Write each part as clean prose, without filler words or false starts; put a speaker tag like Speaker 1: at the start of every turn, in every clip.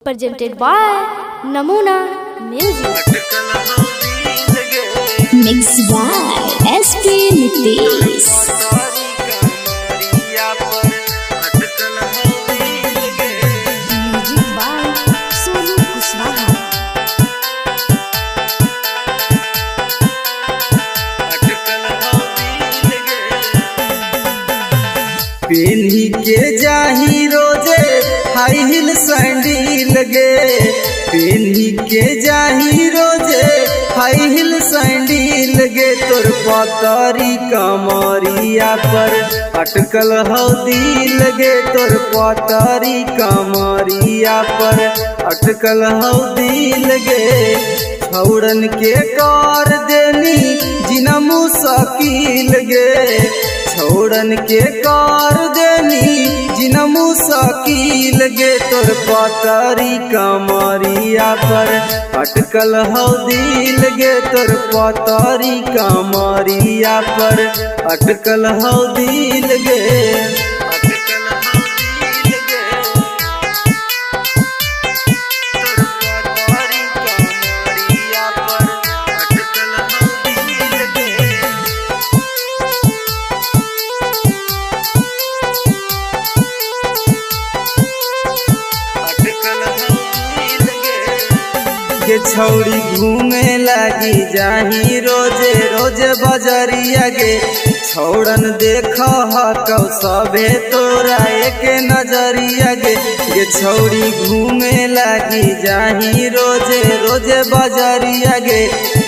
Speaker 1: presented by Namuna Music.
Speaker 2: Mixed by SP Nitish.
Speaker 1: Music by Sonu Kuswaha.
Speaker 3: पेन्ही के जाही रोजे हाई हिल सैंडल गे, पेन्ही के जाही रोजे हाई हिल सैंडल गे। तोर पतरी कमरिया पर अटकल हौ दिल गे, तोर पतरी कमरिया पर अटकल हौ दिल गे। छौड़न के कर देनी जिना मुश्किल गे, छौड़न के कर देनी जिना मुश्किल गे। तोर पतरी कमरिया पर अटकल हौ दिल गे, तोर पतरी कमरिया पर अटकल हौ दिल गे। के छौड़ी घूमे लगी जाही रोजे रोजे बजरिया गे। छौड़न देख हकौ सबे तोरा एक नजरिया गे। गे छौड़ी घूमे लगी जाही रोजे रोजे बजरिया गे।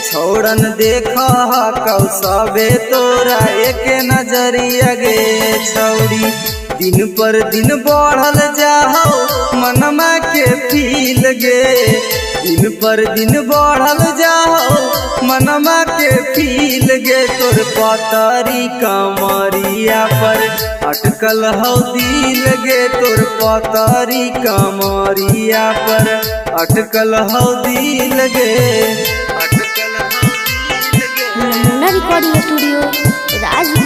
Speaker 3: छौड़न देख हकौ सबे तोरा एक नजरिया गे। छौड़ी दिन पर दिन बढ़ल जाहौ मनमा के फील गे, दिन पर दिन बढ़ल जाओ मनमा के फील गे। तोर पतरी कमरिया पर अटकल हौ दिल गे, तोर पतरी कमरिया पर अटकल हौ दिल गे।
Speaker 1: Namuna Recording Studio, Rajgir.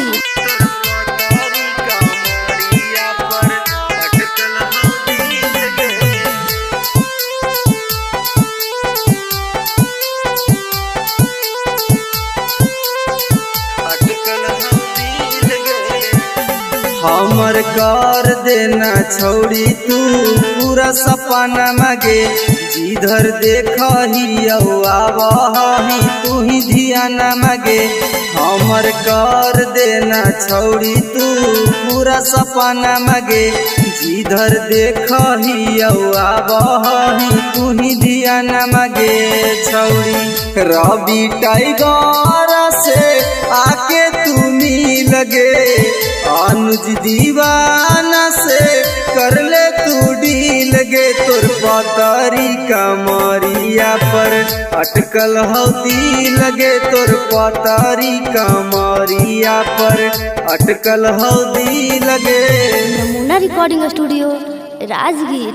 Speaker 3: हमर कर देना छौड़ी तू पूरा सपना मगे, जिधर देखही आवही तू ही ध्यान मगे। हमर कर देना छौड़ी तू पूरा सपना मगे, जिधर देखही आवही तू ही ध्यान मगे। छौड़ी रवि टाइगर से आके तू मिल गे, अनुज दीवाना से कर ले तू डील गे। तोर पतरी कमरिया पर अटकल हौ दिल गे, तोर पतरी कमरिया पर अटकल हौ दिल गे।
Speaker 1: Namuna Recording Studio, Rajgir.